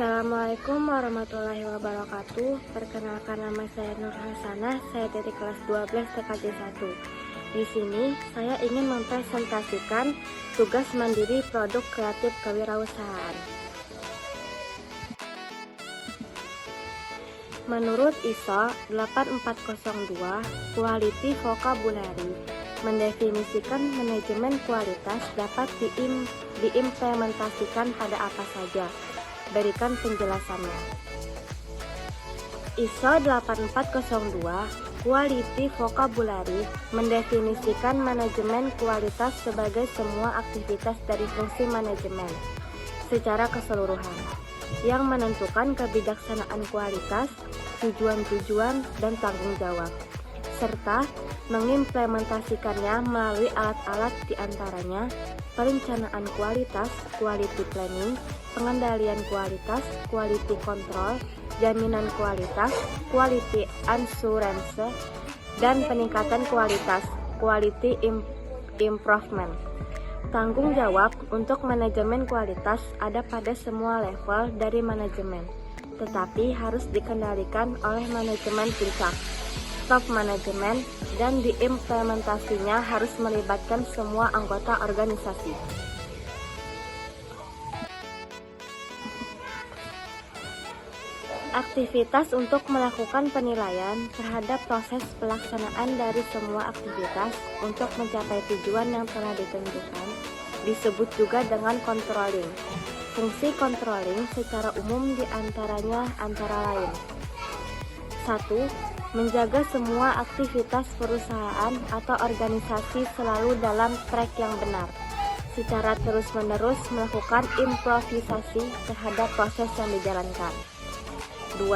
Assalamualaikum warahmatullahi wabarakatuh. Perkenalkan, nama saya Nur Hasanah, saya dari kelas 12 TKJ 1. Di sini saya ingin mempresentasikan tugas mandiri produk kreatif kewirausahaan. Menurut ISO 8402, Quality Vocabulary mendefinisikan manajemen kualitas dapat diimplementasikan pada apa saja. Berikan penjelasannya. ISO 8402 Quality Vocabulary mendefinisikan manajemen kualitas sebagai semua aktivitas dari fungsi manajemen secara keseluruhan yang menentukan kebijaksanaan kualitas, tujuan-tujuan, dan tanggung jawab, serta mengimplementasikannya melalui alat-alat diantaranya perencanaan kualitas, quality planning, pengendalian kualitas, quality control, jaminan kualitas, quality assurance, dan peningkatan kualitas, quality improvement. Tanggung jawab untuk manajemen kualitas ada pada semua level dari manajemen, tetapi harus dikendalikan oleh manajemen puncak, top manajemen, dan diimplementasinya harus melibatkan semua anggota organisasi. Aktivitas untuk melakukan penilaian terhadap proses pelaksanaan dari semua aktivitas untuk mencapai tujuan yang telah ditentukan disebut juga dengan controlling. Fungsi controlling secara umum diantaranya antara lain: 1. Menjaga semua aktivitas perusahaan atau organisasi selalu dalam track yang benar, secara terus-menerus melakukan improvisasi terhadap proses yang dijalankan. 2.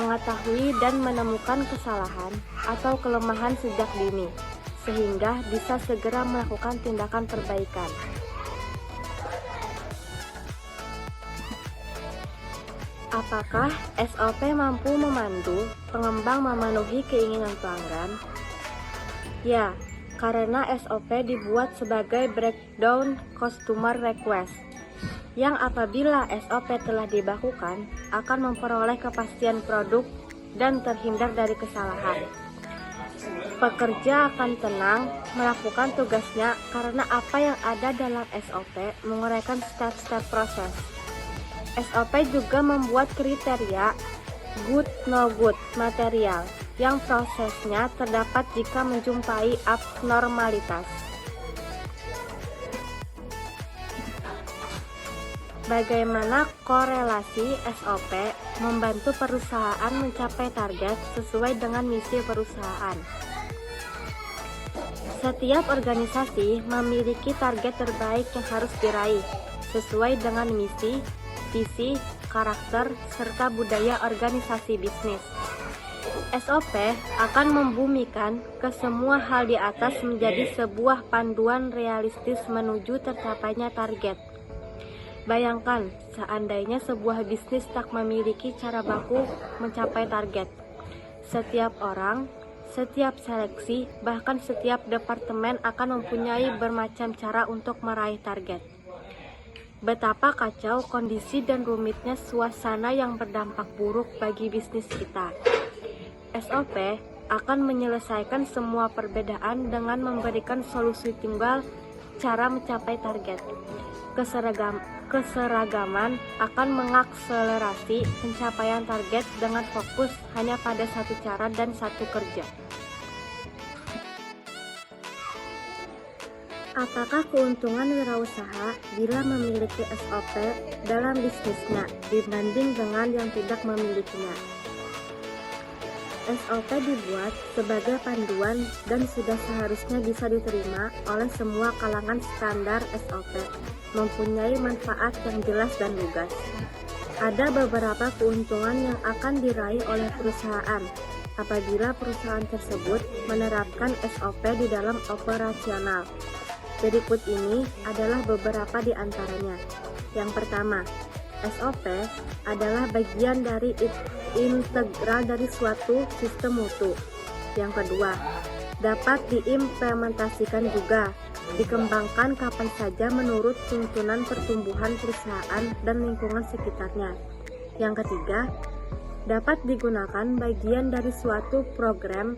Mengetahui dan menemukan kesalahan atau kelemahan sejak dini, sehingga bisa segera melakukan tindakan perbaikan. Apakah SOP mampu memandu pengembang memenuhi keinginan pelanggan? Ya, karena SOP dibuat sebagai breakdown customer request, yang apabila SOP telah dibakukan akan memperoleh kepastian produk dan terhindar dari kesalahan. Pekerja akan tenang melakukan tugasnya karena apa yang ada dalam SOP menguraikan step-step proses. SOP juga membuat kriteria good no good material yang prosesnya terdapat jika menjumpai abnormalitas. Bagaimana korelasi SOP membantu perusahaan mencapai target sesuai dengan misi perusahaan? Setiap organisasi memiliki target terbaik yang harus diraih sesuai dengan misi, visi, karakter, serta budaya organisasi bisnis. SOP akan membumikan ke semua hal di atas menjadi sebuah panduan realistis menuju tercapainya target. Bayangkan, seandainya sebuah bisnis tak memiliki cara baku mencapai target. Setiap orang, setiap seleksi, bahkan setiap departemen akan mempunyai bermacam cara untuk meraih target. Betapa kacau kondisi dan rumitnya suasana yang berdampak buruk bagi bisnis kita. SOP akan menyelesaikan semua perbedaan dengan memberikan solusi tunggal cara mencapai target. Keseragaman akan mengakselerasi pencapaian target dengan fokus hanya pada satu cara dan satu kerja. Apakah keuntungan wirausaha bila memiliki SOP dalam bisnisnya dibanding dengan yang tidak memilikinya? SOP dibuat sebagai panduan dan sudah seharusnya bisa diterima oleh semua kalangan. Standar SOP mempunyai manfaat yang jelas dan lugas. Ada beberapa keuntungan yang akan diraih oleh perusahaan apabila perusahaan tersebut menerapkan SOP di dalam operasional. Berikut ini adalah beberapa di antaranya. Yang pertama, SOP adalah bagian dari integral dari suatu sistem mutu. Yang kedua, dapat diimplementasikan juga, dikembangkan kapan saja menurut tuntunan pertumbuhan perusahaan dan lingkungan sekitarnya. Yang ketiga, dapat digunakan bagian dari suatu program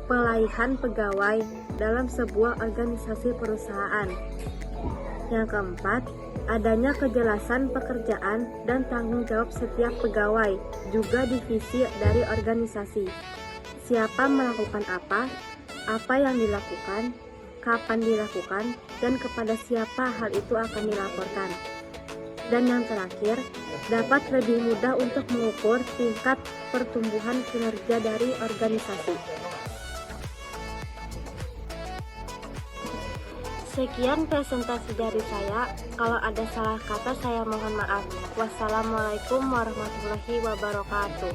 pelaihan pegawai dalam sebuah organisasi perusahaan. Yang keempat, adanya kejelasan pekerjaan dan tanggung jawab setiap pegawai, juga divisi dari organisasi. Siapa melakukan apa yang dilakukan, kapan dilakukan, dan kepada siapa hal itu akan dilaporkan. Dan yang terakhir, dapat lebih mudah untuk mengukur tingkat pertumbuhan kinerja dari organisasi. Sekian presentasi dari saya. Kalau ada salah kata saya mohon maaf. Wassalamualaikum warahmatullahi wabarakatuh.